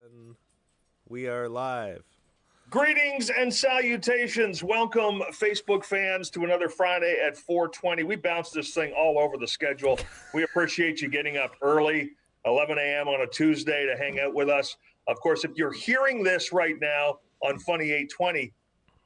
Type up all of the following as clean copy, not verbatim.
And we are live. Greetings and salutations. Welcome, Facebook fans, to another Friday at 4:20. We bounced this thing all over the schedule. We appreciate you getting up early, 11 a.m. on a Tuesday to hang out with us. Of course, if you're hearing this right now on Funny 820,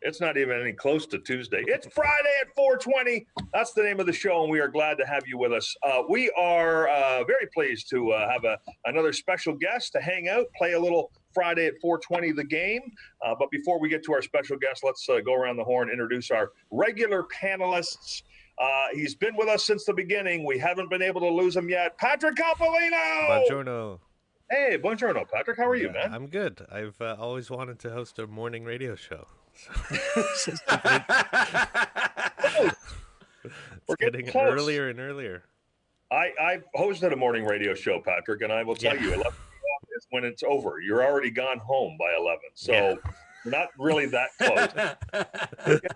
it's not even any close to Tuesday. It's Friday at 4:20. That's the name of the show, and we are glad to have you with us. We are very pleased to have another special guest to hang out, play a little Friday at 4:20 the game. But before we get to our special guest, let's go around the horn, introduce our regular panelists. He's been with us since the beginning. We haven't been able to lose him yet. Patrick Coppolino! Buongiorno. Hey, buongiorno, Patrick. How are you, man? I'm good. I've always wanted to host a morning radio show. It's getting earlier and earlier. I've hosted a morning radio show, Patrick, and I will tell you, 11 is when it's over. You're already gone home by 11, so we're not really that close.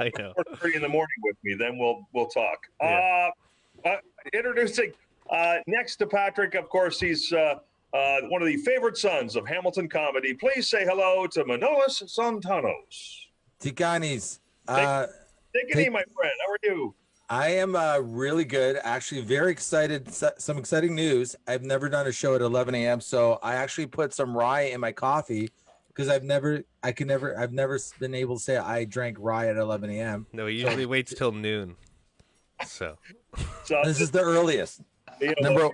I know. 4:30 in the morning with me, then we'll talk. Yeah. Introducing next to Patrick, of course, he's one of the favorite sons of Hamilton comedy. Please say hello to Manolis Zontanos. Tiganis. Take it easy, my friend. How are you? I am really good. Actually, very excited. Some exciting news. I've never done a show at 11 a.m. So I actually put some rye in my coffee because I've never been able to say I drank rye at 11 a.m. No, he usually waits till noon. So this is the earliest. Number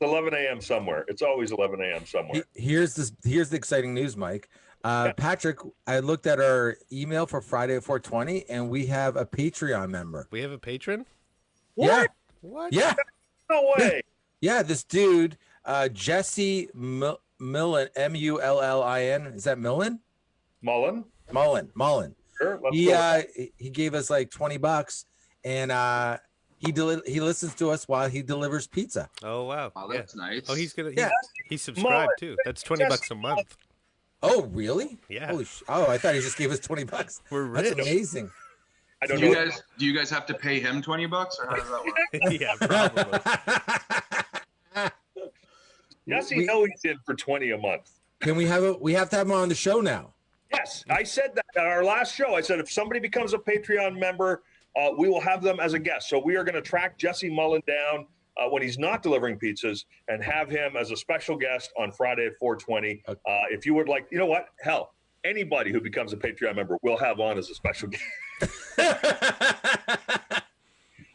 11 a.m. somewhere. It's always 11 a.m. somewhere. Here's the exciting news, Mike. Patrick, I looked at our email for Friday at 4:20, and we have a Patreon member. we have a patron? Yeah. What? Yeah. No way. Yeah, this dude, Jesse Millen, Mullin. Is that Millen? Mullen? Mullen. Sure. He gave us like $20, and he listens to us while he delivers pizza. Oh wow. Oh, that's nice. Oh, he's gonna. Yeah. He's subscribed too. That's $20 a month. Oh, really? Yeah. I thought he just gave us $20. We're rich. That's amazing. I don't Do know. you guys have to pay him $20, or how does that work? Yeah, probably. Yes, he knows he's in for 20 a month. Can we have to have him on the show now? Yes, I said that at our last show. I said if somebody becomes a Patreon member, we will have them as a guest. So we are going to track Jesse Mullen down when he's not delivering pizzas and have him as a special guest on Friday at 4:20. Okay. If you would like, you know what? Hell, anybody who becomes a Patreon member will have on as a special guest.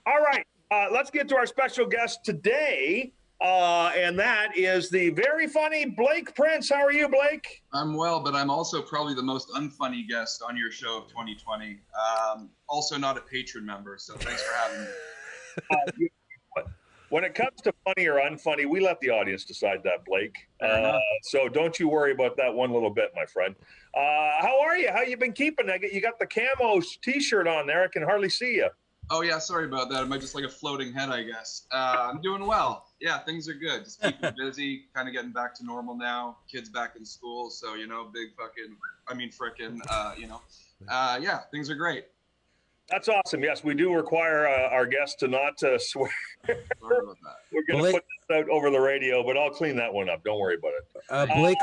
All right, let's get to our special guest today. And that is the very funny Blake Prince. How are you, Blake? I'm well, but I'm also probably the most unfunny guest on your show of 2020. Also not a patron member, so thanks for having me. When it comes to funny or unfunny, we let the audience decide that, Blake. So don't you worry about that one little bit, my friend. How are you? How you been keeping? You got the camo T-shirt on there. I can hardly see you. Oh yeah, sorry about that. Am I just like a floating head, I guess? I'm doing well. Yeah, things are good. Just keeping busy, kind of getting back to normal now. Kids back in school, so yeah, things are great. That's awesome. Yes, we do require our guests to not swear. Sorry about that. We're going to put this out over the radio, but I'll clean that one up. Don't worry about it.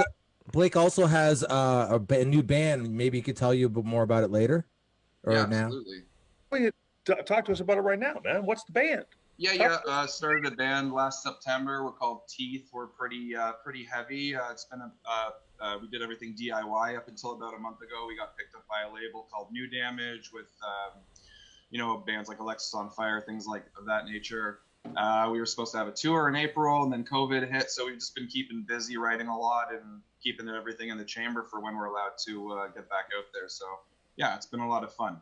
Blake also has a new band. Maybe he could tell you a bit more about it later or Yeah, now. absolutely. Talk to us about it right now, man. What's the band? Yeah. Started a band last September. We're called Teeth. We're pretty heavy. It's been we did everything DIY up until about a month ago. We got picked up by a label called New Damage with, bands like Alexis on Fire, things like of that nature. We were supposed to have a tour in April, and then COVID hit, so we've just been keeping busy, writing a lot, and keeping everything in the chamber for when we're allowed to get back out there. So yeah, it's been a lot of fun.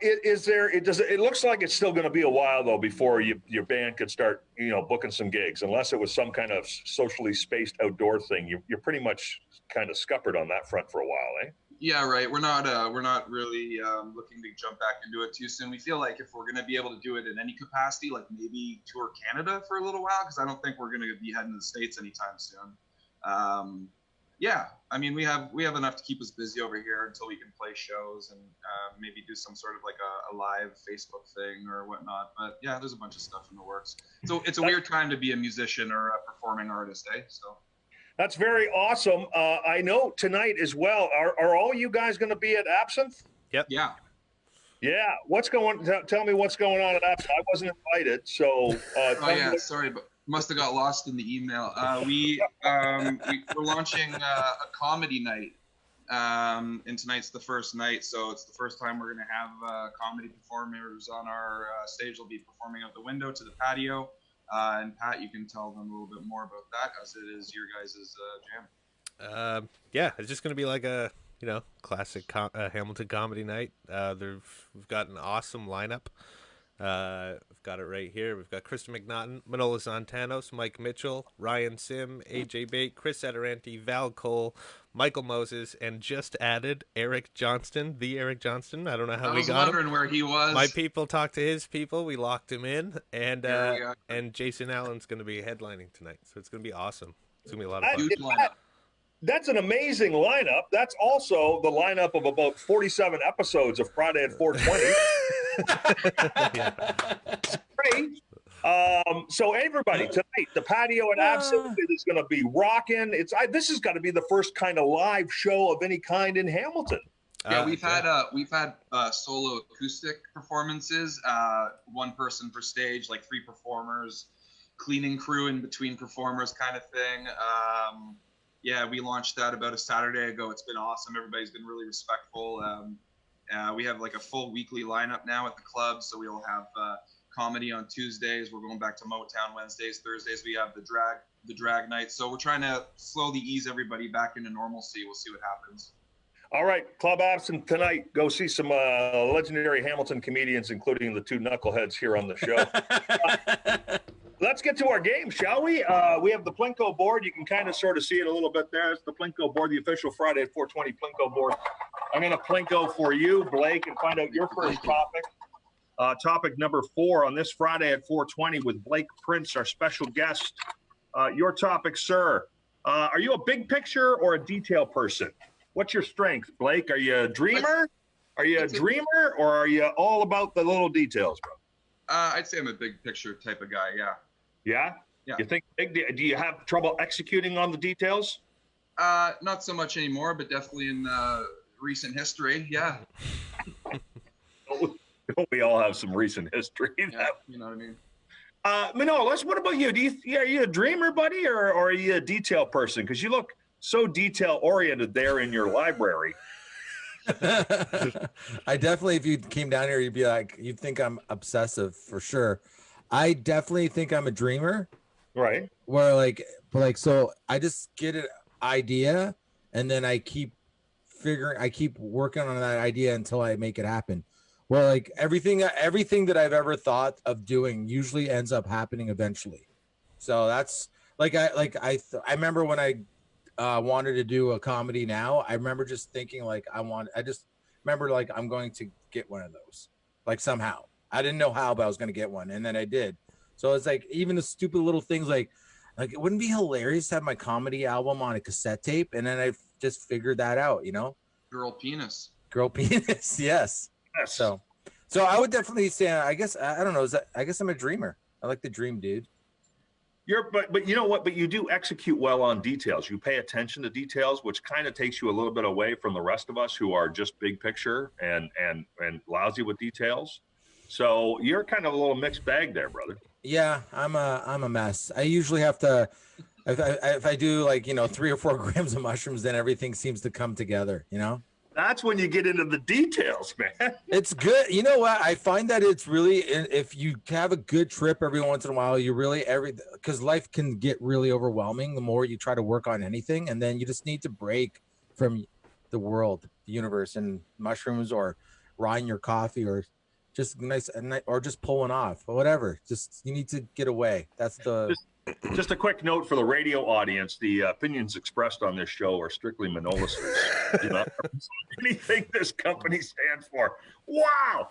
It looks like it's still going to be a while though before your band could start booking some gigs, unless it was some kind of socially spaced outdoor thing. You're pretty much kind of scuppered on that front for a while, eh? Yeah, right. We're not really looking to jump back into it too soon. We feel like if we're going to be able to do it in any capacity, like maybe tour Canada for a little while, because I don't think we're going to be heading to the States anytime soon. Yeah, I mean, we have enough to keep us busy over here until we can play shows and maybe do some sort of like a live Facebook thing or whatnot. But yeah, there's a bunch of stuff in the works. So it's a weird time to be a musician or a performing artist, eh? So That's very awesome. I know tonight as well. Are all you guys going to be at Absinthe? Yep. Yeah. Yeah. Tell me what's going on at Absinthe. I wasn't invited, so. Sorry, but must have got lost in the email. We're launching a comedy night, and tonight's the first night, so it's the first time we're going to have comedy performers on our stage. They'll be performing out the window to the patio. And Pat, you can tell them a little bit more about that, as it is your guys' jam. Yeah, it's just going to be like a classic Hamilton comedy night. We've got an awesome lineup. I've got it right here. We've got Krista McNaughton, Manolis Zontanos, Mike Mitchell, Ryan Sim, AJ Bate, Chris Adoranti, Val Cole, Michael Moses, and just added Eric Johnston, the Eric Johnston. I don't know how we got him. I was wondering where he was. My people talked to his people. We locked him in, and Jason Allen's going to be headlining tonight, so it's going to be awesome. It's going to be a lot of fun. That's an amazing lineup. That's also the lineup of about 47 episodes of Friday at 420. Great. So everybody tonight, the patio at Absinthe is going to be rocking. This has got to be the first kind of live show of any kind in Hamilton. Yeah, we've had solo acoustic performances. One person per stage, like 3 performers, cleaning crew in between performers, kind of thing. Yeah, we launched that about a Saturday ago. It's been awesome. Everybody's been really respectful. We have like a full weekly lineup now at the club. So we'll have comedy on Tuesdays. We're going back to Motown Wednesdays. Thursdays we have the drag night. So we're trying to slowly ease everybody back into normalcy. We'll see what happens. All right, Club Absinthe tonight. Go see some legendary Hamilton comedians, including the 2 knuckleheads here on the show. Let's get to our game, shall we? We have the Plinko board. You can kind of sort of see it a little bit there. It's the Plinko board, the official Friday at 420 Plinko board. I'm going to Plinko for you, Blake, and find out your first topic. Topic number 4 on this Friday at 420 with Blake Prince, our special guest. Your topic, sir. Are you a big picture or a detail person? What's your strength, Blake? Are you a dreamer? Or are you all about the little details, bro? I'd say I'm a big picture type of guy, yeah. Yeah? Yeah. You think do you have trouble executing on the details? Not so much anymore, but definitely in recent history, yeah. We all have some recent history. Yeah, you know what I mean? Manolis, what about you? Are you a dreamer, buddy, or are you a detail person? Because you look so detail-oriented there in your library. I definitely, if you came down here, you'd think I'm obsessive for sure. I definitely think I'm a dreamer. Right. Where so I just get an idea and then I keep working on that idea until I make it happen. Where like everything that I've ever thought of doing usually ends up happening eventually. So that's I remember when I wanted to do a comedy now, I remember just thinking I'm going to get one of those, like somehow. I didn't know how, but I was going to get one, and then I did. So it's like even the stupid little things like it wouldn't be hilarious to have my comedy album on a cassette tape, and then I just figured that out, Girl penis, yes. So I would definitely say, I guess, I don't know, I guess I'm a dreamer. I like to dream, dude. But you know what? But you do execute well on details. You pay attention to details, which kind of takes you a little bit away from the rest of us who are just big picture and lousy with details. So you're kind of a little mixed bag there, brother. Yeah, I'm a mess. I usually have to, if I do 3 or 4 grams of mushrooms, then everything seems to come together. That's when you get into the details, man. It's good. You know what? I find that it's really, if you have a good trip every once in a while, you really because life can get really overwhelming the more you try to work on anything. And then you just need to break from the world, the universe, and mushrooms or rawing your coffee or just or just pulling off or whatever. Just, you need to get away. That's Just a quick note for the radio audience. The opinions expressed on this show are strictly Manolis's. Do not represent anything this company stands for. Wow.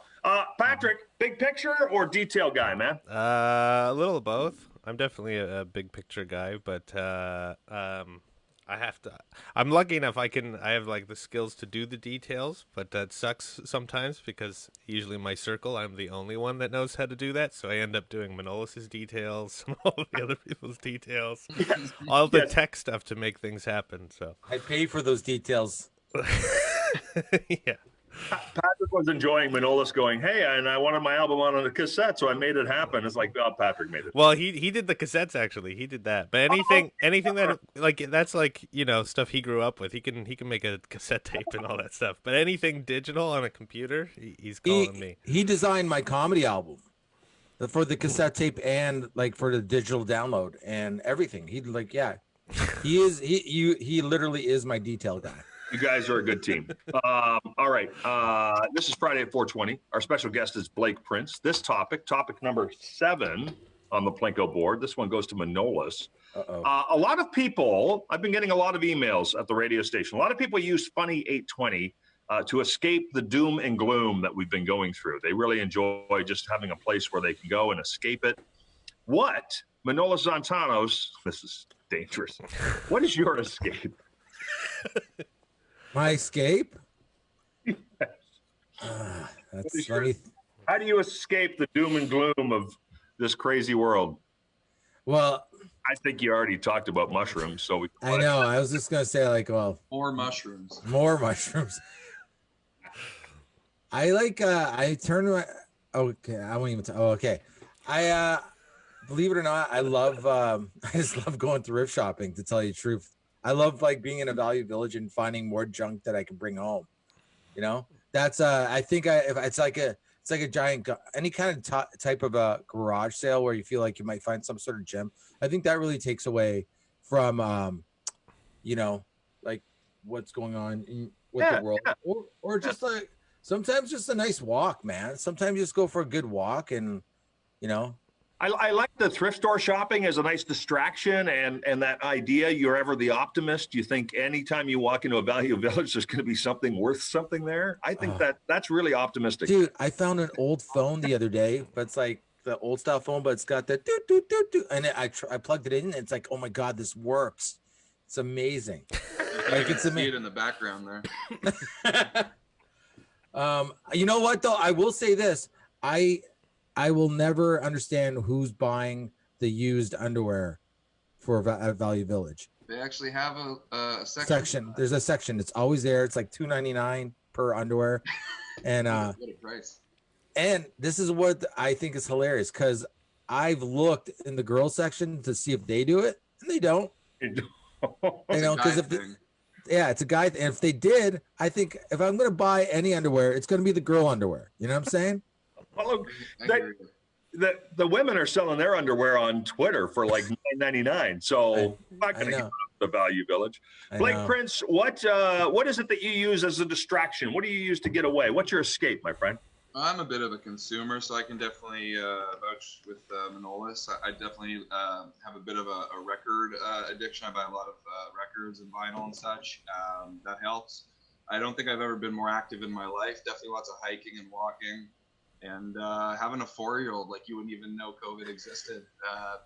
Patrick, big picture or detail guy, man? A little of both. I'm definitely a big picture guy, but I have to. I'm lucky enough. I have like the skills to do the details, but that sucks sometimes because usually in my circle, I'm the only one that knows how to do that. So I end up doing Manolis's details, all the other people's details, all the tech stuff to make things happen. So I pay for those details. yeah. Patrick was enjoying Manolis going, hey, and I wanted my album on a cassette, so I made it happen. It's like, oh, Patrick made it. Well, he did the cassettes actually. He did that. But anything that like that's like, you know, stuff he grew up with. He can make a cassette tape and all that stuff. But anything digital on a computer, he's calling me. He designed my comedy album for the cassette tape and like for the digital download and everything. He literally is my detail guy. You guys are a good team. All right. This is Friday at 420. Our special guest is Blake Prince. This topic number 7 on the Plinko board. This one goes to Manolis. A lot of people, I've been getting a lot of emails at the radio station. A lot of people use Funny 820 to escape the doom and gloom that we've been going through. They really enjoy just having a place where they can go and escape it. What, Manolis Zontanos, this is dangerous. What is your escape? My escape? Yes. That's funny. How do you escape the doom and gloom of this crazy world? Well, I think you already talked about mushrooms, so I know. I was just gonna say, like, well, More mushrooms. more mushrooms. I like. I turn my. Okay, I won't even. Okay, I believe it or not, I love. I just love going thrift shopping. To tell you the truth, I love like being in a value village and finding more junk that I can bring home. You know, that's. I think if it's like a giant any kind of type of a garage sale where you feel like you might find some sort of gem. I think that really takes away from, you know, like what's going on with the world, or just like sometimes just a nice walk, man. Sometimes you just go for a good walk, and you know. I like the thrift store shopping as a nice distraction, and that idea. You're ever the optimist. You think anytime you walk into a value village, there's going to be something worth something there. I think that's really optimistic. Dude, I found an old phone the other day, but it's like the old style phone, but it's got the do do do do, and I plugged it in, and it's like, oh my god, this works. It's amazing. Like it's amazing. See it in the background there. You know what though? I will say this. I will never understand who's buying the used underwear for a Value Village. They actually have a section. There's a section. It's always there. It's like $2.99 per underwear, and what a price. And this is what I think is hilarious because I've looked in the girls section to see if they do it, and they don't. You know, because it's a guy. And if they did, I think if I'm going to buy any underwear, it's going to be the girl underwear. You know what I'm saying? Well, look, the women are selling their underwear on Twitter for like $9.99. So I'm not going to get the Value Village. Blake Prince, what is it that you use as a distraction? What do you use to get away? What's your escape, my friend? I'm a bit of a consumer, so I can definitely vouch with Manolis. I definitely have a bit of a record addiction. I buy a lot of records and vinyl and such. That helps. I don't think I've ever been more active in my life. Definitely lots of hiking and walking. And having a 4-year-old, like you wouldn't even know COVID existed,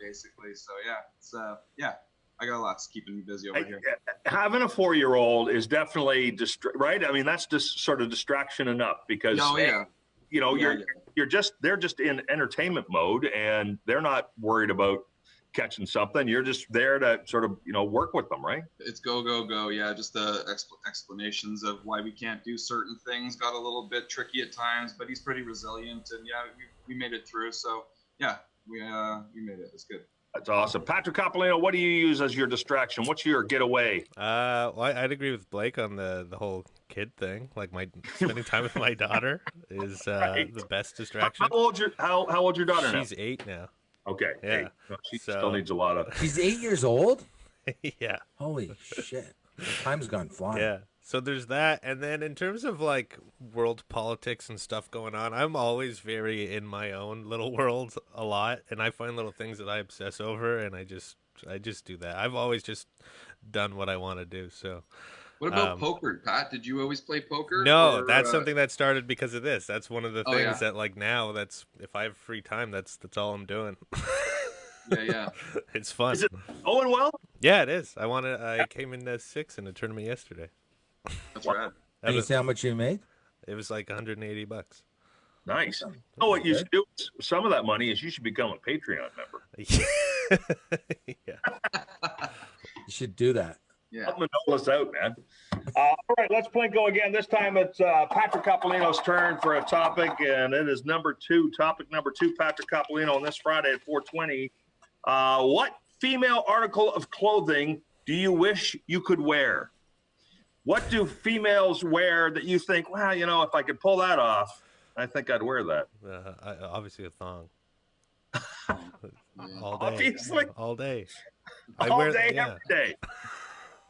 basically. So it's I got lots keeping me busy over here. Having a 4-year-old is definitely right. I mean, that's just sort of distraction enough because you know they're just in entertainment mode and they're not worried about catching something. You're just there to sort of work with them, right? It's go go go. Yeah, just the explanations of why we can't do certain things got a little bit tricky at times, but he's pretty resilient, and we made it through. So we made it. It's good. That's awesome. Patrick Coppolino, what do you use as your distraction? What's your getaway? Well, I'd agree with Blake on the whole kid thing. Like spending time with my daughter is the best distraction. How old's your daughter now? She's 8 now. Okay. Yeah. No, she still needs a lot of. She's 8 years old? Yeah. Holy shit. Time's gone flying. Yeah. So there's that. And then in terms of like world politics and stuff going on, I'm always very in my own little world a lot. And I find little things that I obsess over and I just do that. I've always just done what I want to do. So what about poker, Pat? Did you always play poker? No, that's something that started because of this. That's one of the things that like now if I have free time, that's all I'm doing. Yeah. It's fun. Is it going well? Yeah, it is. I came in 6th in a tournament yesterday. That's rad. Can you say how much you made? It was like $180. Nice. Oh, what you should do with some of that money is you should become a Patreon member. Yeah. You should do that. Yeah. Help Manolis out, man. All right, let's Plinko again. This time it's Patrick Coppolino's turn for a topic, and it is number 2. Topic number 2, Patrick Coppolino on this Friday at 4:20. What female article of clothing do you wish you could wear? What do females wear that you think, well, you know, if I could pull that off, I think I'd wear that? Obviously a thong. Yeah. All day. Obviously. All day. Every day.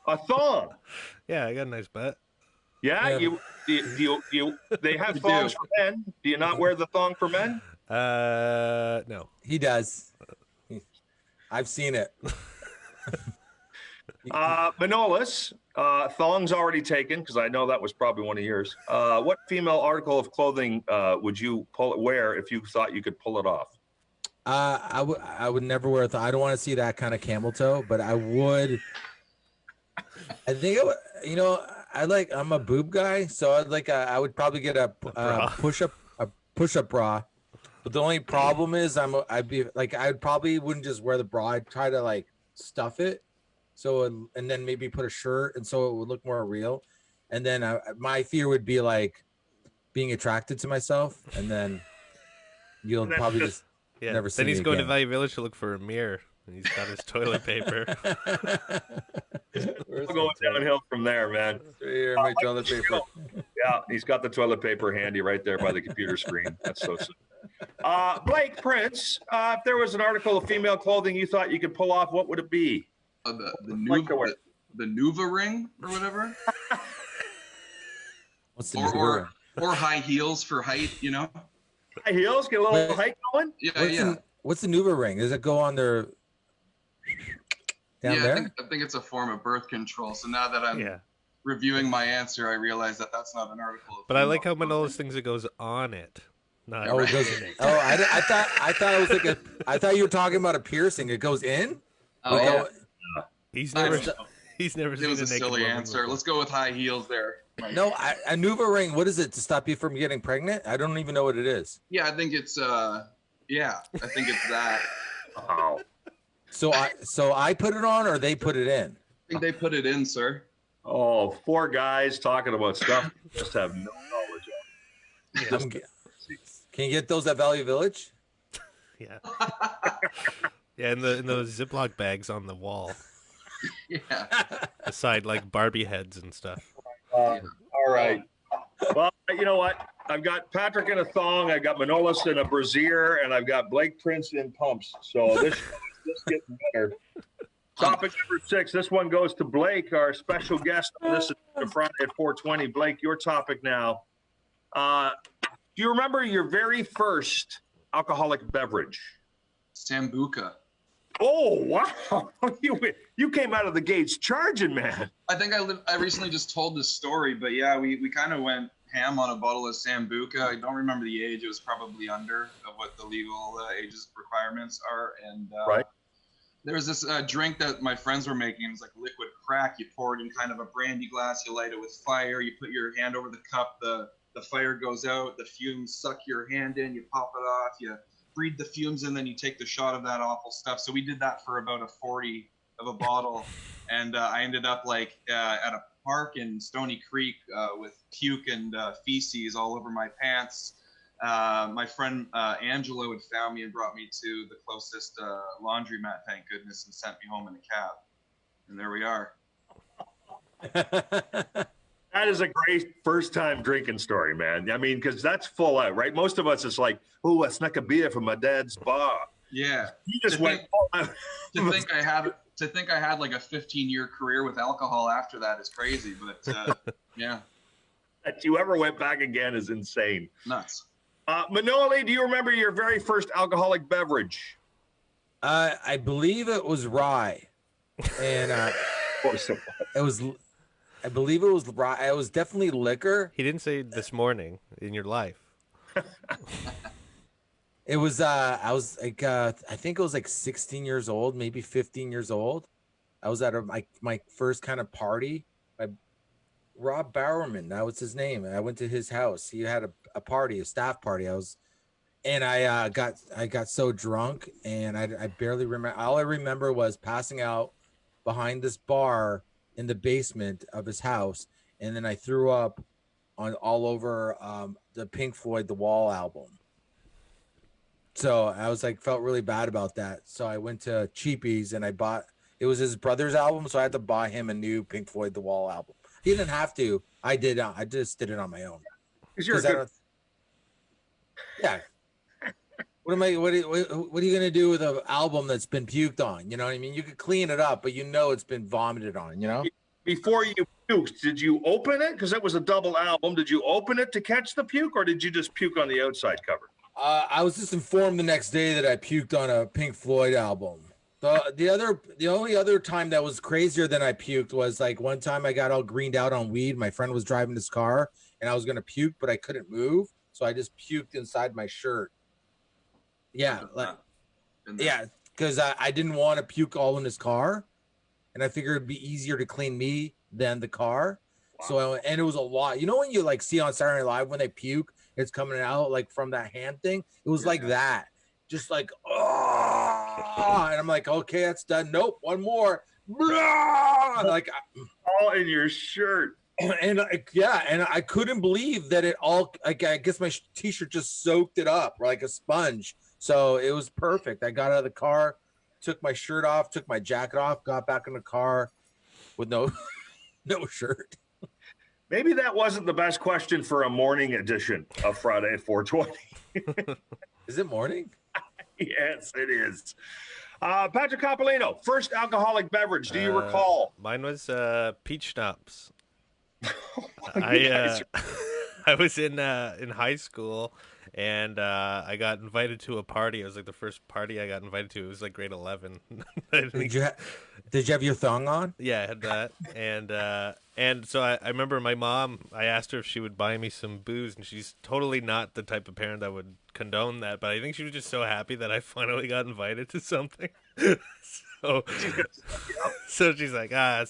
A thong. Yeah, I got a nice butt. Yeah, Yeah. they have thongs for men. Do you not wear the thong for men? No. He does. I've seen it. Manolis, thongs already taken because I know that was probably one of yours. What female article of clothing would you wear if you thought you could pull it off? I would never wear a thong. I don't want to see that kind of camel toe, but I would. I think I'm a boob guy, so I would probably get a push-up bra. But the only problem is I probably wouldn't just wear the bra. I'd try to like stuff it, and then maybe put a shirt, and so it would look more real. And then my fear would be like being attracted to myself, and then you'll probably just never see Then he's me going to again. Value Village to look for a mirror, and he's got his toilet paper. We're going downhill from there, man. Here, my toilet paper. Yeah, he's got the toilet paper handy right there by the computer screen. That's so sick. Blake Prince, if there was an article of female clothing you thought you could pull off, what would it be? The Like Nuva ring or whatever, What's the or high heels for height. You know. High heels, get a little height going. Yeah. What's the Nuva ring? Does it go on their down there? I think it's a form of birth control. So now that I'm reviewing my answer, I realize that that's not an article. But I like how Manolis thinks it goes on it. Not Oh, it goes. Oh, I thought it was like I thought you were talking about a piercing. It goes in. Oh, Like, yeah. He's I never. don't know. He's never It seen was a a naked silly woman answer. before. Let's go with high heels there. No, a Nuva ring. What is it to stop you from getting pregnant? I don't even know what it is. Yeah, I think it's I think it's that. Wow. So I put it on, or they put it in. I think they put it in, sir. Oh, 4 guys talking about stuff you just have no knowledge of. Can you get those at Value Village? Yeah. Yeah, in those Ziploc bags on the wall, Yeah. beside like Barbie heads and stuff. All right. Well, you know what? I've got Patrick in a thong, I've got Manolis in a brassiere, and I've got Blake Prince in pumps. So this is getting better. Topic number 6. This one goes to Blake, our special guest on this Friday at 4:20. Blake, your topic now. Do you remember your very first alcoholic beverage? Sambuca. Oh, wow. You came out of the gates charging, man. I think I recently just told this story, but yeah, we kind of went ham on a bottle of Sambuca. I don't remember the age. It was probably under of what the legal ages requirements are. And Right. there was this drink that my friends were making. It was like liquid crack. You pour it in kind of a brandy glass. You light it with fire. You put your hand over the cup. The fire goes out. The fumes suck your hand in. You pop it off. You breathe the fumes in, then you take the shot of that awful stuff. So we did that for about a 40 of a bottle, and I ended up like at a park in Stony Creek with puke and feces all over my pants. My friend Angelo had found me and brought me to the closest laundromat, thank goodness, and sent me home in a cab. And there we are. That is a great first-time drinking story, man. I mean, because that's full out, right? Most of us, it's like, oh, I snuck a beer from my dad's bar. Yeah. You just went full out. To think I had like a 15-year career with alcohol after that is crazy, but yeah, That you ever went back again is insane. nuts. Manoli, do you remember your very first alcoholic beverage? I believe it was rye, and Of course it was. I believe it was rye. It was definitely liquor. He didn't say this morning in your life. It was I was like I think it was like 16 years old, maybe 15 years old. I was at my first kind of party. My Rob Bowerman, that was his name. I went to his house. He had a party, a staff party. I got so drunk and I barely remember. All I remember was passing out behind this bar in the basement of his house, and then I threw up on all over the Pink Floyd The Wall album. So I was like, felt really bad about that. So I went to Cheapies and I bought. It was his brother's album, so I had to buy him a new Pink Floyd The Wall album. He didn't have to. I did. I just did it on my own. Because you're a good... Yeah. What am I? What are you gonna do with an album that's been puked on? You know what I mean? You could clean it up, but you know it's been vomited on. You know. Before you puked, did you open it? Because it was a double album. Did you open it to catch the puke, or did you just puke on the outside cover? I was just informed the next day that I puked on a Pink Floyd album. The only other time that was crazier than I puked was like one time I got all greened out on weed. My friend was driving his car and I was gonna puke, but I couldn't move, so I just puked inside my shirt. Yeah, because I didn't want to puke all in his car, and I figured it'd be easier to clean me than the car. Wow. So and it was a lot. You know when you like see on Saturday Night Live when they puke, it's coming out like from that hand thing. It was like that, just like oh, and I'm like, okay, that's done. Nope, one more. Like all in your shirt. And and I couldn't believe that it all. Like I guess my t-shirt just soaked it up like a sponge. So it was perfect. I got out of the car, took my shirt off, took my jacket off, got back in the car with no shirt. Maybe that wasn't the best question for a morning edition of Friday at 420. Is it morning? Yes, it is. Patrick Coppolino, first alcoholic beverage. Do you recall? Mine was peach schnapps. I was in high school. And I got invited to a party. It was like the first party I got invited to. It was like grade 11. Did you have your thong on? Yeah, I had that. And so I remember my mom, I asked her if she would buy me some booze, and she's totally not the type of parent that would condone that. But I think she was just so happy that I finally got invited to something. So she's like, I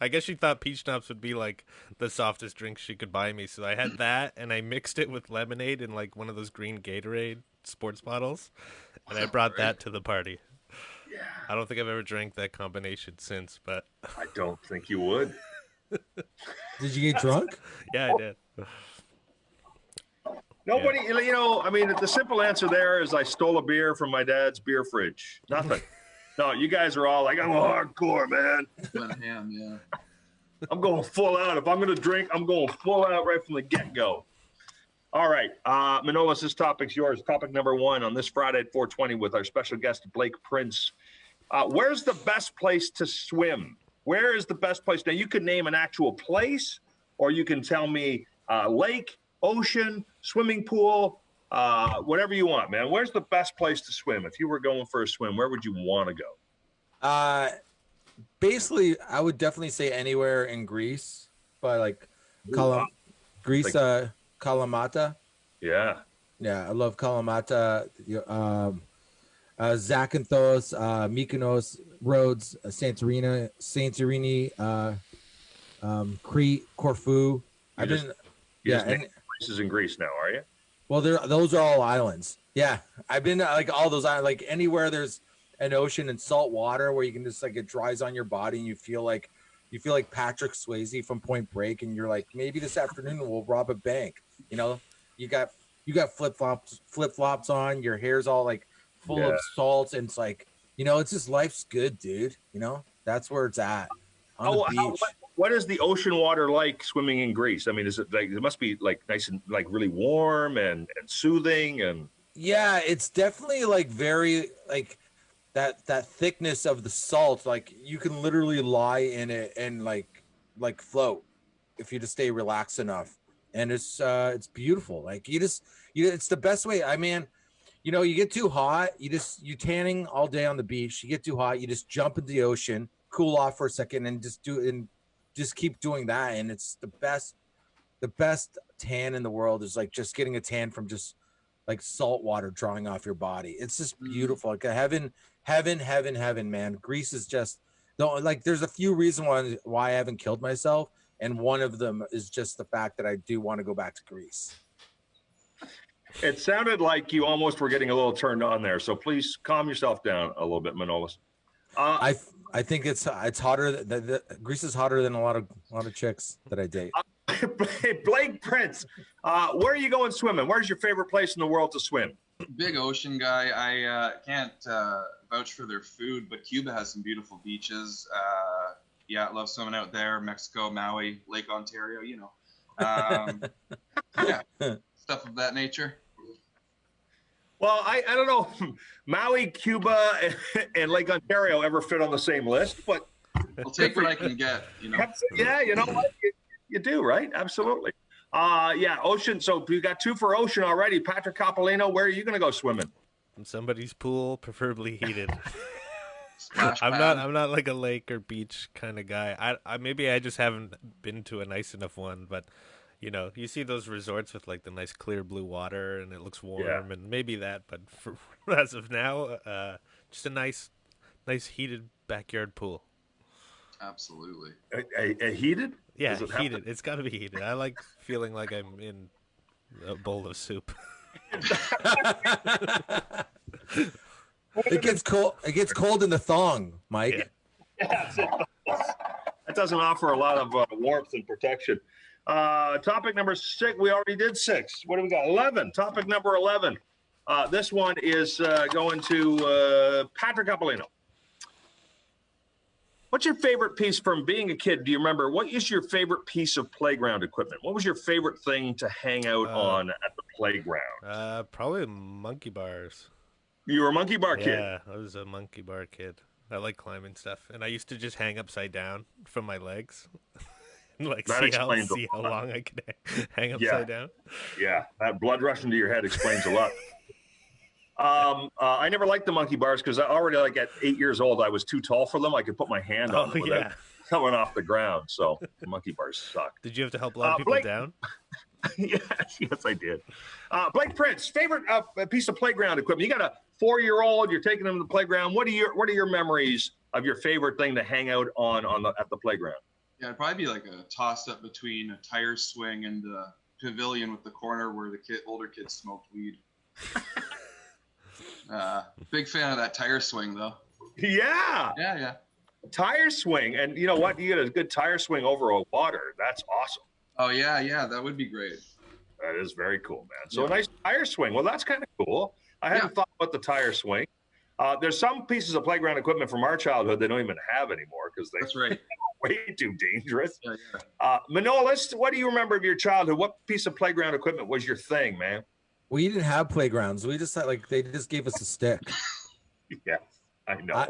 guess she thought peach schnapps would be like the softest drink she could buy me. So I had that, and I mixed it with lemonade in like one of those green Gatorade sports bottles, and I brought that to the party. Yeah. I don't think I've ever drank that combination since, but I don't think you would. Did you get drunk? Yeah, I did. Nobody, I mean, the simple answer there is I stole a beer from my dad's beer fridge. Nothing. No, you guys are all like, I'm hardcore, man. I'm going full out. If I'm going to drink, I'm going full out right from the get-go. All right. Manolis, this topic's yours. Topic number one on this Friday at 420 with our special guest, Blake Prince. Where's the best place to swim? Where is the best place? Now, you could name an actual place, or you can tell me lake, ocean, swimming pool, whatever you want, man. Where's the best place to swim? If you were going for a swim, where would you want to go? Basically, I would definitely say anywhere in Greece, but like Greece, Kalamata. Yeah. Yeah, I love Kalamata. Zakynthos, Mykonos, Rhodes, Santorini, Crete, Corfu. Places in Greece now, are you? Well, those are all islands. Yeah, I've been like all those islands, like anywhere there's an ocean and salt water where you can just like it dries on your body and you feel like Patrick Swayze from Point Break, and you're like, maybe this afternoon we'll rob a bank. You know, you got flip flops on, your hair's all like full of salts, and it's like, it's just life's good, dude. That's where it's at on the beach. What is the ocean water like swimming in Greece? I mean, is it like, it must be like nice and like really warm and soothing and. Yeah, it's definitely like very like that thickness of the salt. Like you can literally lie in it and like float if you just stay relaxed enough. And it's beautiful. Like it's the best way. I mean, you get too hot, you tanning all day on the beach. You get too hot, you just jump into the ocean, cool off for a second, and just keep doing that. And it's the best tan in the world is like just getting a tan from just like salt water drawing off your body. It's just beautiful. Like a heaven, man. Greece is just like, there's a few reasons why I haven't killed myself. And one of them is just the fact that I do want to go back to Greece. It sounded like you almost were getting a little turned on there. So please calm yourself down a little bit, Manolis. I think it's hotter. Greece is hotter than a lot of chicks that I date. Blake Prince, where are you going swimming? Where's your favorite place in the world to swim? Big ocean guy. I can't vouch for their food, but Cuba has some beautiful beaches. Yeah, I love swimming out there. Mexico, Maui, Lake Ontario, you know. Yeah, stuff of that nature. Well, I don't know. Maui, Cuba, and Lake Ontario ever fit on the same list, but I'll take what I can get, you know. Yeah, you know what? You do, right? Absolutely. Yeah, ocean. So we got 2 for ocean already. Patrick Coppolino, where are you going to go swimming? In somebody's pool, preferably heated. Splash I'm pad. not like a lake or beach kind of guy. I maybe I just haven't been to a nice enough one, but you know, you see those resorts with like the nice clear blue water and it looks warm, and maybe that, but for as of now, just a nice heated backyard pool. Absolutely. A heated? Yeah, heated. It's got to be heated. I like feeling like I'm in a bowl of soup. It gets cold. It gets cold in the thong, Mike. Yeah. That doesn't offer a lot of warmth and protection. Topic number 6. We already did 6. What do we got? 11. Topic number 11. This one is going to Patrick Coppolino. What's your favorite piece from being a kid? Do you remember what is your favorite piece of playground equipment? What was your favorite thing to hang out on at the playground? Probably monkey bars. You were a monkey bar kid. Yeah, I was a monkey bar kid. I like climbing stuff, and I used to just hang upside down from my legs, and like see how long I could hang upside down. Yeah, that blood rushing to your head explains a lot. I never liked the monkey bars because I already, like at 8 years old, I was too tall for them. I could put my hand on them without coming off the ground. So the monkey bars suck. Did you have to help a lot of people down? Yes, I did. Blake Prince, favorite piece of playground equipment? You got a 4-year-old. You're taking them to the playground. What are your memories of your favorite thing to hang out at the playground? Yeah, it'd probably be like a toss up between a tire swing and the pavilion with the corner where the older kids smoked weed. Big fan of that tire swing though. Yeah. Tire swing, and you know what? You get a good tire swing over a water. That's awesome. Oh yeah, that would be great. That is very cool, man. So a nice tire swing. Well, that's kind of cool. I hadn't thought about the tire swing. There's some pieces of playground equipment from our childhood they don't even have anymore because that's right. Way too dangerous. Manolis, what do you remember of your childhood? What piece of playground equipment was your thing, man? We didn't have playgrounds. We just had they just gave us a stick. Yeah, I know.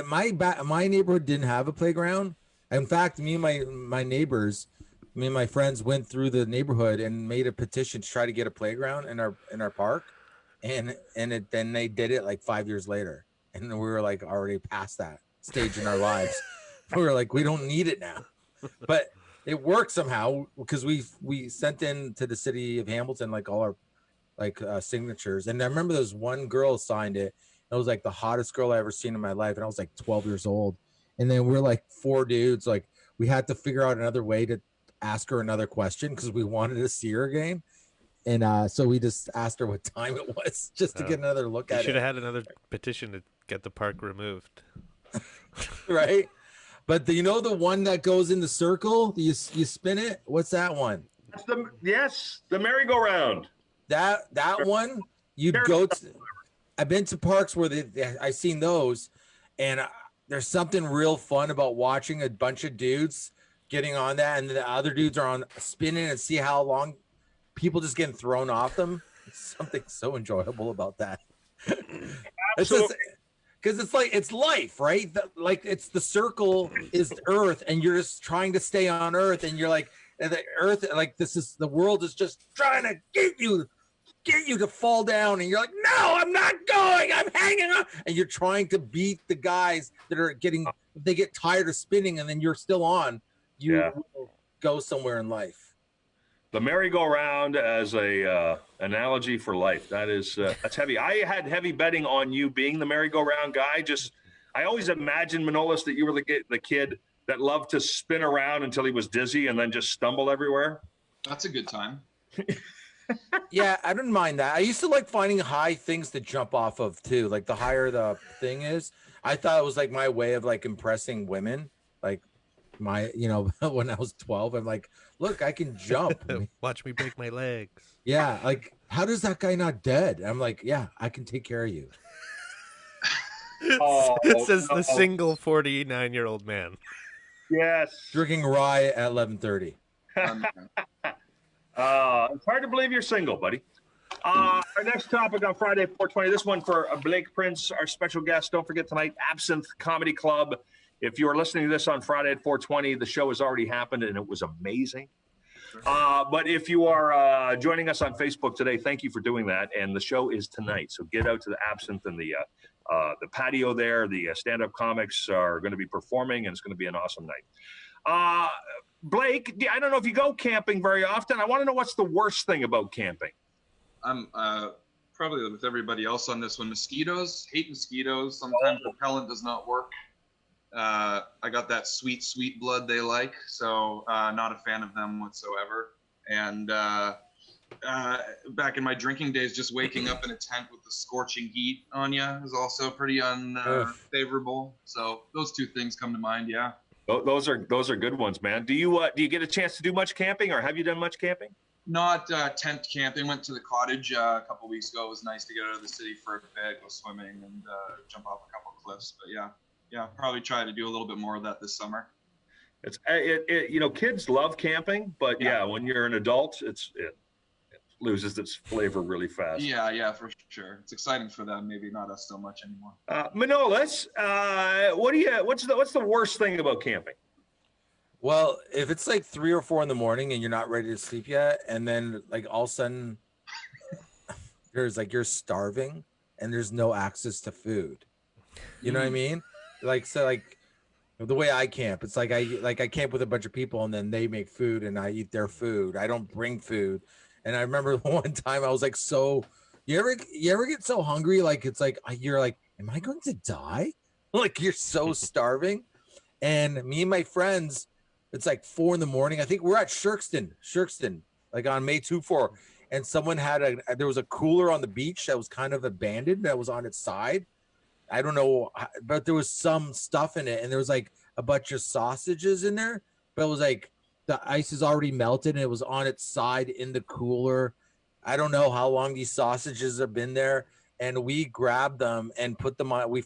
My neighborhood didn't have a playground. In fact, me and my friends went through the neighborhood and made a petition to try to get a playground in our park, then they did it like 5 years later, and we were like already past that stage in our lives. We were like, we don't need it now, but it worked somehow because we sent in to the city of Hamilton like all our signatures, and I remember there was one girl signed it. It was like the hottest girl I ever seen in my life, and I was like 12 years old. And then we're like 4 dudes, like we had to figure out another way to ask her another question because we wanted to see her again. And so we just asked her what time it was just to get another look at it. You should have had another petition to get the park removed. Right? But the one that goes in the circle, you spin it? What's that one? That's the merry-go-round. That one, you'd go to. I've been to parks where I've seen those, and there's something real fun about watching a bunch of dudes getting on that, and the other dudes are on spinning and see how long people just getting thrown off them. It's something so enjoyable about that. It's just because it's life, right? It's the circle is Earth, and you're just trying to stay on Earth, and you're like, and the Earth, like the world is just trying to get you to fall down, and you're like, no, I'm not going, I'm hanging on, and you're trying to beat the guys that are they get tired of spinning, and then you're still on. You will go somewhere in life. The merry-go-round as a analogy for life. That's heavy. I had heavy betting on you being the merry-go-round guy. I always imagined, Manolis, that you were the kid that loved to spin around until he was dizzy and then just stumble everywhere. That's a good time. Yeah, I didn't mind that. I used to like finding high things to jump off of too. Like the higher the thing is, I thought it was like my way of like impressing women. Like when I was 12, I'm like, look, I can jump. Watch me break my legs. Yeah, like how does that guy not dead? I'm like, yeah, I can take care of you. Says the single 49-year-old man. Yes. Drinking rye at 11:30. It's hard to believe you're single, buddy. Our next topic on Friday, 420. This one for Blake Prince, our special guest. Don't forget tonight, Absinthe Comedy Club. If you are listening to this on Friday at 420, the show has already happened and it was amazing. But if you are joining us on Facebook today, thank you for doing that. And the show is tonight, so get out to the Absinthe and the patio there. The stand-up comics are going to be performing, and it's going to be an awesome night. Blake, I don't know if you go camping very often. I want to know what's the worst thing about camping. I'm probably with everybody else on this one. Mosquitoes. Hate mosquitoes. Sometimes repellent does not work. I got that sweet blood they like, so not a fan of them whatsoever. And back in my drinking days, just waking up in a tent with the scorching heat on you is also pretty unfavorable. So those two things come to mind. Yeah. Those are good ones, man. Do you get a chance to do much camping, or have you done much camping? Not tent camping. Went to the cottage a couple weeks ago. It was nice to get out of the city for a bit, go swimming, and jump off a couple cliffs. But yeah, probably try to do a little bit more of that this summer. It's kids love camping, but yeah, when you're an adult, it loses its flavor really fast. Yeah, for sure. It's exciting for them, maybe not us so much anymore. Manolis, what's the worst thing about camping? Well, if it's like 3 or 4 in the morning and you're not ready to sleep yet, and then like all of a sudden there's like you're starving and there's no access to food. You know what I mean? Like the way I camp, it's like I camp with a bunch of people and then they make food and I eat their food. I don't bring food. And I remember one time I was like, you ever get so hungry? Like, it's like, you're like, am I going to die? Like you're so starving. And me and my friends, it's like 4 in the morning. I think we're at Shirkston, like on May 24. And someone there was a cooler on the beach that was kind of abandoned that was on its side. I don't know, but there was some stuff in it. And there was like a bunch of sausages in there, but it was like, the ice is already melted and it was on its side in the cooler. I don't know how long these sausages have been there. And we grabbed them and put them on. We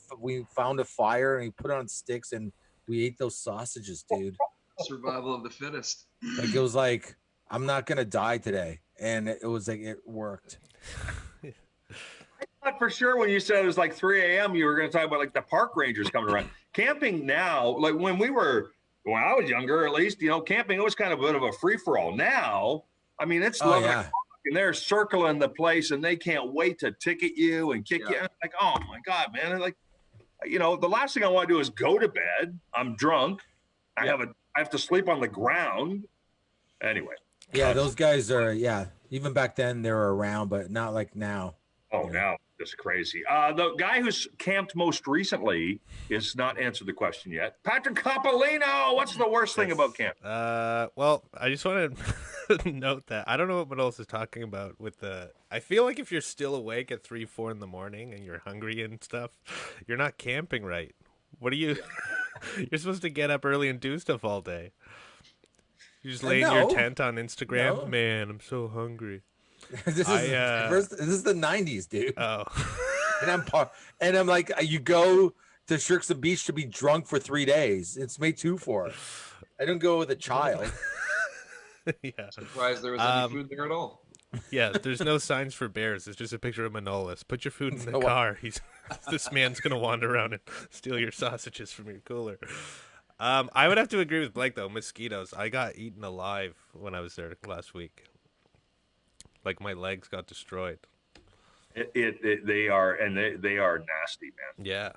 found a fire and we put it on sticks and we ate those sausages, dude. Survival of the fittest. Like it was like, I'm not going to die today. And it was like, it worked. I thought for sure when you said it was like 3 a.m., you were going to talk about like the park rangers coming around. Camping now, like when I was younger, at least, camping, it was kind of a bit of a free-for-all. Now, I mean, it's and they're circling the place and they can't wait to ticket you and kick you. Like, oh my God, man. Like, the last thing I want to do is go to bed. I'm drunk. I have to sleep on the ground. Anyway. Yeah, those guys are, even back then they were around, but not like now. Oh, now it's crazy. The guy who's camped most recently is not answered the question yet. Patrick Coppolino, what's the worst thing about camp? Well, I just want to note that I don't know what Manolis is talking about with I feel like if you're still awake at 3, 4 in the morning and you're hungry and stuff, you're not camping right. What are you? You're supposed to get up early and do stuff all day. You just lay in your tent on Instagram. No. Man, I'm so hungry. This is the 90s, dude. Oh. and I'm like, you go to Shirkston Beach to be drunk for 3 days. It's May 24. I don't go with a child. Yeah. Surprised there was any food there at all. Yeah, there's no signs for bears. It's just a picture of Manolis. Put your food in the car. This man's gonna wander around and steal your sausages from your cooler. I would have to agree with Blake though. Mosquitoes. I got eaten alive when I was there last week. Like my legs got destroyed. They are nasty, man. Yeah.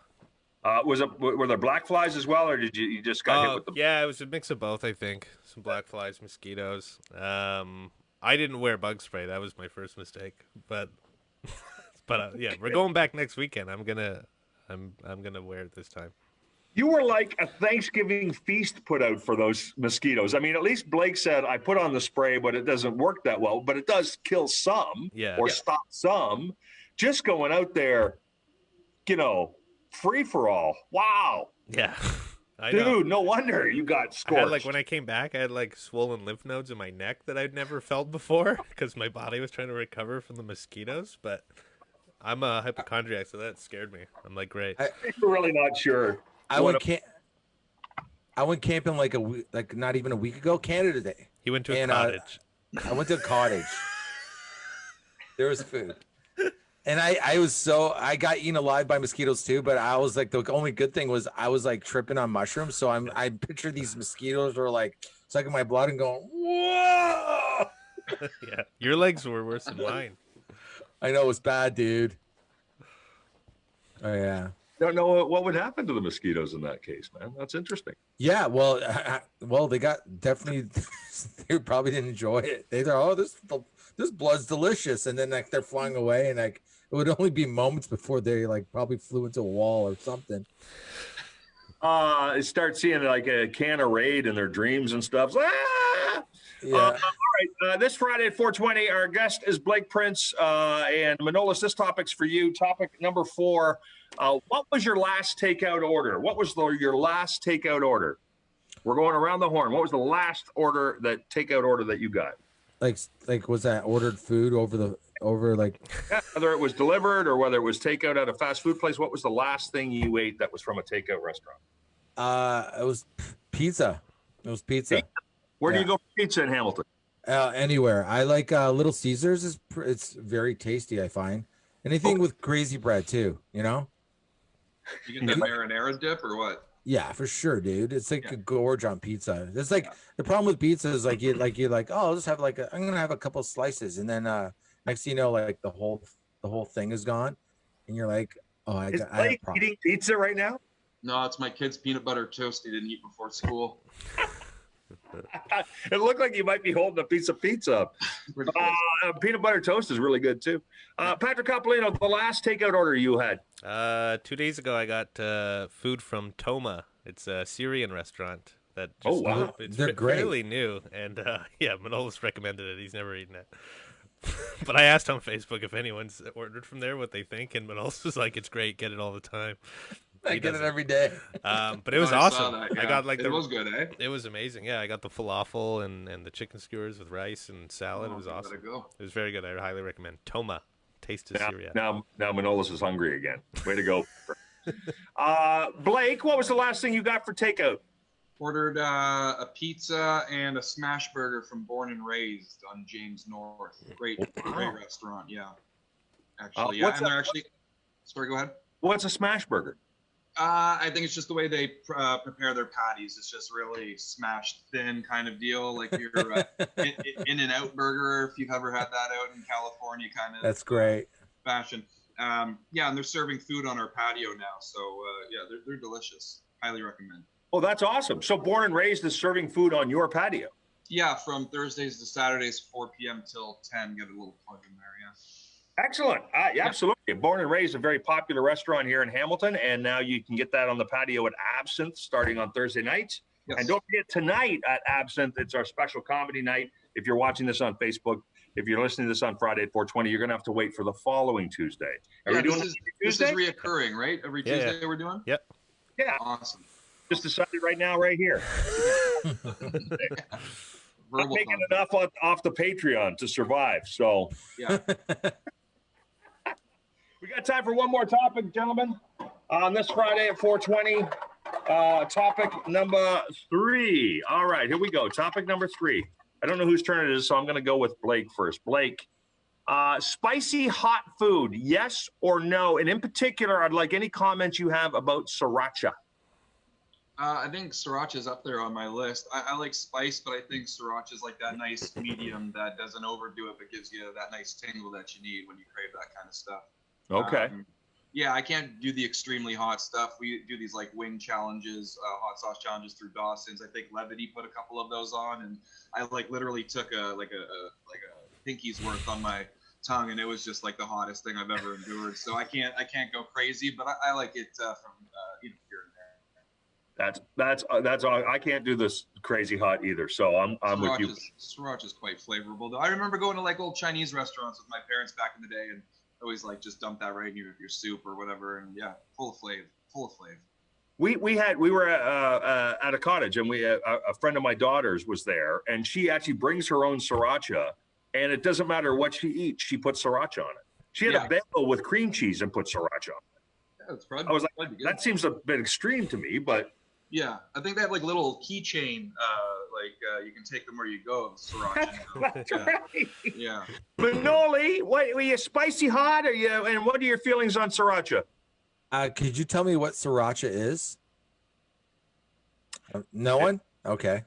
Were there black flies as well, or did you just got hit with them? Yeah, it was a mix of both. I think some black flies, mosquitoes. I didn't wear bug spray. That was my first mistake. But yeah, we're going back next weekend. I'm gonna wear it this time. You were like a Thanksgiving feast put out for those mosquitoes. I mean, at least Blake said, I put on the spray, but it doesn't work that well. But it does kill some or stop some. Just going out there, free for all. Wow. Yeah. Dude, no wonder you got scorched. When I came back, I had swollen lymph nodes in my neck that I'd never felt before because my body was trying to recover from the mosquitoes. But I'm a hypochondriac, so that scared me. I'm like, great. You're really not sure. I went camping not even a week ago, Canada Day. He went to a cottage. I went to a cottage. There was food. And I got eaten alive by mosquitoes too, but I was like, the only good thing was I was like tripping on mushrooms. So I picture these mosquitoes were like sucking my blood and going, whoa. Yeah. Your legs were worse than mine. I know, it's bad, dude. Oh yeah. Don't know what would happen to the mosquitoes in that case, man. That's interesting. Yeah, well, they got definitely. They probably didn't enjoy it. They thought, this blood's delicious, and then they're flying away, and it would only be moments before they probably flew into a wall or something. Start seeing a can of Raid in their dreams and stuff. Ah! Yeah. All right. This Friday at 4:20, our guest is Blake Prince and Manolis. This topic's for you. Topic number 4. What was your last takeout order? What was your last takeout order? We're going around the horn. What was the last takeout order that you got? Was that ordered food whether it was delivered or whether it was takeout at a fast food place? What was the last thing you ate that was from a takeout restaurant? It was pizza. Where do you go for pizza in Hamilton? Anywhere. I like Little Caesars. It's very tasty, I find. Anything with crazy bread too, You get the marinara dip or what? Yeah, for sure, dude. It's a gorge on pizza. It's the problem with pizza is you're like, oh, I'll just have I'm gonna have a couple slices, and then next thing you know, the whole thing is gone, and you're like, oh, Is Blake eating pizza right now? No, it's my kid's peanut butter toast he didn't eat before school. It looked like you might be holding a piece of pizza. Peanut butter toast is really good too. Patrick Coppolino, the last takeout order you had? 2 days ago, I got food from Toma. It's a Syrian restaurant that they're great. Fairly new, and Manolis recommended it. He's never eaten it. But I asked on Facebook if anyone's ordered from there what they think, and Manolis was like, "It's great. Get it all the time." I get it every day. But it was awesome. That, yeah. I got it was good, eh? It was amazing. Yeah, I got the falafel and the chicken skewers with rice and salad. It was awesome. It was very good. I highly recommend. Toma, taste of Syria. Now Manolis is hungry again. Way to go. Blake, what was the last thing you got for takeout? Ordered a pizza and a smash burger from Born and Raised on James North. Great restaurant. Yeah, actually, and they're actually. Sorry, go ahead. What's a smash burger? I think it's just the way they prepare their patties. It's just really smashed thin kind of deal, like your In-N-Out burger, if you've ever had that out in California, kind of. That's great. Fashion. And they're serving food on our patio now, so they're delicious. Highly recommend. Oh, that's awesome. So Born and Raised is serving food on your patio? Yeah, from Thursdays to Saturdays, 4 p.m. till 10. Get a little plug in there, yeah. Excellent. Absolutely. Born and Raised, a very popular restaurant here in Hamilton, and now you can get that on the patio at Absinthe starting on Thursday nights. Yes. And don't forget, tonight at Absinthe, it's our special comedy night. If you're watching this on Facebook, if you're listening to this on Friday at 4:20, you're going to have to wait for the following Tuesday. This is reoccurring, right? Every Tuesday we're doing? Yep. Yeah. Awesome. Just decided right now, right here. I'm making enough off the Patreon to survive, so. Yeah. We got time for one more topic, gentlemen. On this Friday at 4:20, topic number 3. All right, here we go. Topic number 3. I don't know whose turn it is, so I'm going to go with Blake first. Blake, spicy hot food, yes or no? And in particular, I'd like any comments you have about sriracha. I think sriracha is up there on my list. I like spice, but I think sriracha is like that nice medium that doesn't overdo it, but gives you that nice tingle that you need when you crave that kind of stuff. Okay. Yeah, I can't do the extremely hot stuff. We do these like wing challenges, hot sauce challenges through Dawson's. I think Levity put a couple of those on, and I like literally took a pinky's worth on my tongue, and it was just like the hottest thing I've ever endured. So I can't go crazy, but I like it from here and there. That's all. I can't do this crazy hot either. So I'm with you. Sriracha's quite flavorful though. I remember going to like old Chinese restaurants with my parents back in the day, and always like just dump that right in your soup or whatever, and yeah, full of flavor. We were at a cottage, and a friend of my daughter's was there, and she actually brings her own sriracha, and it doesn't matter what she eats, she puts sriracha on it. She had a bagel with cream cheese and put sriracha on it. Yeah, it's probably, I was like, that seems a bit extreme to me, but yeah, I think they have like little keychain, you can take them where you go. Sriracha. That's right. Yeah. Manoli, what were you spicy hot, or you? And what are your feelings on sriracha? Could you tell me what sriracha is? No one? Okay.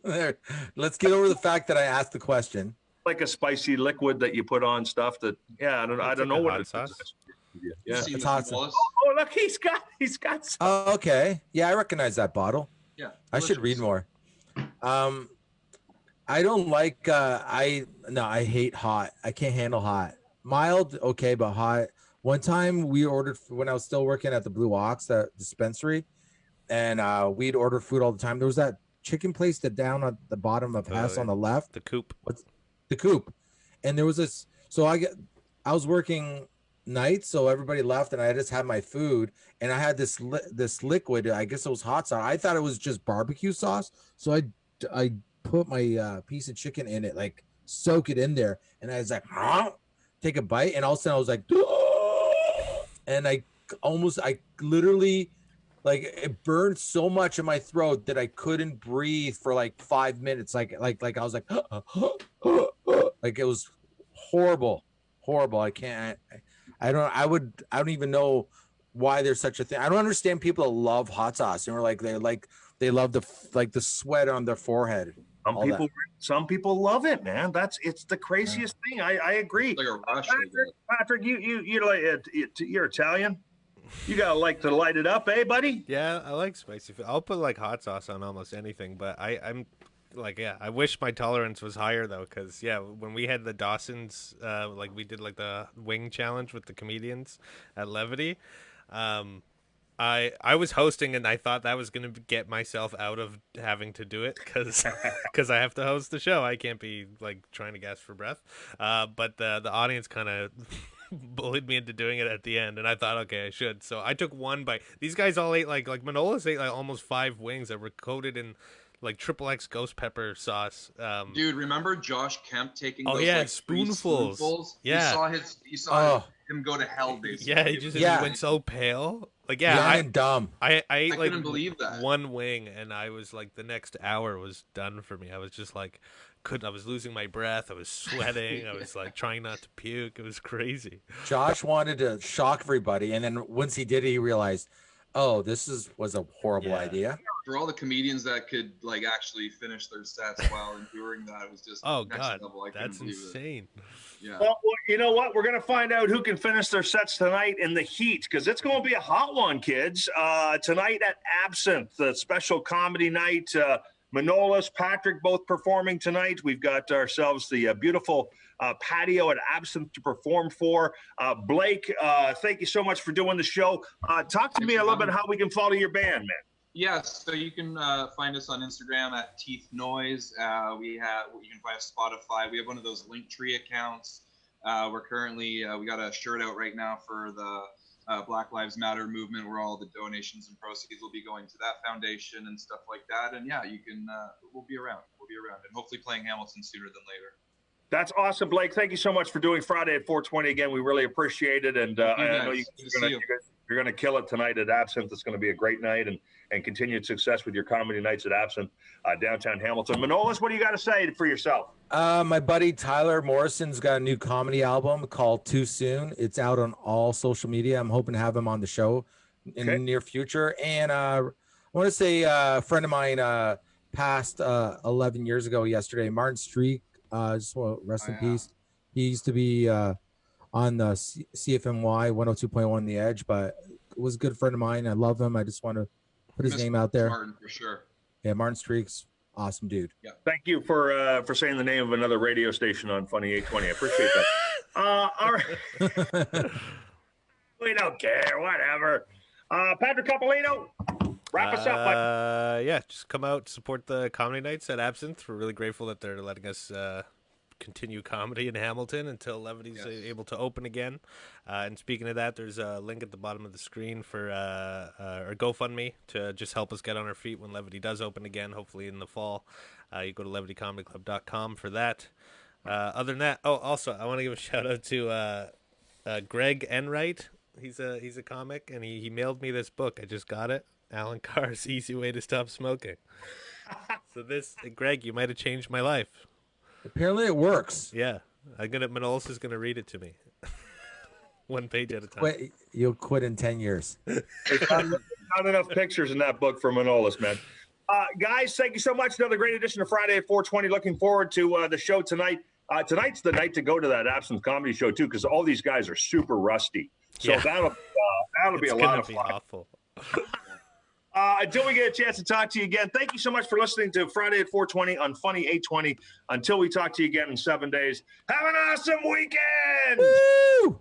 There. Let's get over the fact that I asked the question. Like a spicy liquid that you put on stuff that, I don't know what it's. Yeah, it's hot sauce. Oh, look, he's got some. Oh, okay. Yeah, I recognize that bottle. Yeah. I should read more. I don't like I hate hot. I can't handle hot. Mild, okay, but hot. One time we ordered when I was still working at the Blue Ox, that dispensary, and we'd order food all the time. There was that chicken place that down at the bottom of Hess on the left. The Coop. What's the Coop? And there was this. So I was working nights, so everybody left, and I just had my food, and I had this liquid. I guess it was hot sauce. I thought it was just barbecue sauce, so I put my piece of chicken in it, like soak it in there, and I was like, take a bite, and all of a sudden I was like, and I literally, like, it burned so much in my throat that I couldn't breathe for like 5 minutes. Like I was like, like it was horrible. I don't even know why there's such a thing. I don't understand people that love hot sauce and they love the sweat on their forehead. Some people love it, man. It's the craziest thing. I agree. Like a rush. Patrick, you're Italian. You gotta like to light it up, eh, buddy? Yeah, I like spicy food. I'll put like hot sauce on almost anything, but I'm like, yeah, I wish my tolerance was higher though, because when we had the Dawson's, like we did like the wing challenge with the comedians at Levity, I was hosting, and I thought that was going to get myself out of having to do it because I have to host the show. I can't be like trying to gasp for breath. But the audience kind of bullied me into doing it at the end, and I thought, okay, I should. So I took one bite. These guys all ate like Manolis ate like almost 5 wings that were coated in like XXX ghost pepper sauce. Dude, remember Josh Kemp taking those like spoonfuls? Yeah. You saw him go to hell, basically. Yeah, he went so pale. Like, and dumb. I ate like couldn't believe that. one wing, and I was like, the next hour was done for me. I was just like, I was losing my breath. I was sweating. I was like trying not to puke. It was crazy. Josh wanted to shock everybody, and then once he did it, he realized, oh, this was a horrible idea. For all the comedians that could like actually finish their sets while enduring that, it was just next level. That's insane. Yeah. Well, you know what? We're going to find out who can finish their sets tonight in the heat, because it's going to be a hot one, kids. Tonight at Absinthe, the special comedy night. Manolis, Patrick, both performing tonight. We've got ourselves the beautiful patio at Absinthe to perform for. Blake, thank you so much for doing the show. Talk to me a little bit how we can follow your band, man. Yeah, so you can find us on Instagram at Teeth Noise. You can find us Spotify. We have one of those Linktree accounts. We're currently we got a shirt out right now for the Black Lives Matter movement, where all the donations and proceeds will be going to that foundation and stuff like that. And yeah, you can. We'll be around. And hopefully playing Hamilton sooner than later. That's awesome, Blake. Thank you so much for doing Friday at 420 again. We really appreciate it, and I know you're going to kill it tonight at Absinthe. It's going to be a great night, and continued success with your comedy nights at Absinthe, downtown Hamilton. Manolis, what do you got to say for yourself? My buddy Tyler Morrison's got a new comedy album called Too Soon. It's out on all social media. I'm hoping to have him on the show in the near future. And I want to say a friend of mine passed 11 years ago yesterday, Martin Streak. Just want to rest in peace. He used to be on the CFMY 102.1 The Edge, but it was a good friend of mine. I love him. I just want to put his name out there. Martin, for sure. Yeah, Martin Streaks, awesome dude. Yeah. Thank you for saying the name of another radio station on Funny 820. I appreciate that. All right. We don't care. Whatever. Patrick Coppolino, wrap us up. Yeah, just come out, support the comedy nights at Absinthe. We're really grateful that they're letting us continue comedy in Hamilton until Levity's able to open again. And speaking of that, there's a link at the bottom of the screen for our GoFundMe to just help us get on our feet when Levity does open again, hopefully in the fall. You go to levitycomedyclub.com for that. Other than that, also I want to give a shout out to Greg Enright. He's a comic, and he mailed me this book. I just got it. Alan Carr's Easy Way to Stop Smoking. So Greg, you might have changed my life. Apparently it works. Yeah. Manolis is gonna read it to me. One page at a time. Wait, you'll quit in 10 years. There's not enough pictures in that book for Manolis, man. Guys, thank you so much. Another great edition of Friday at 420. Looking forward to the show tonight. Tonight's the night to go to that Absinthe comedy show too, because all these guys are super rusty. So that'll be a lot of fun. Awful. Until we get a chance to talk to you again, thank you so much for listening to Friday at 420 on Funny 820. Until we talk to you again in 7 days, have an awesome weekend. Woo!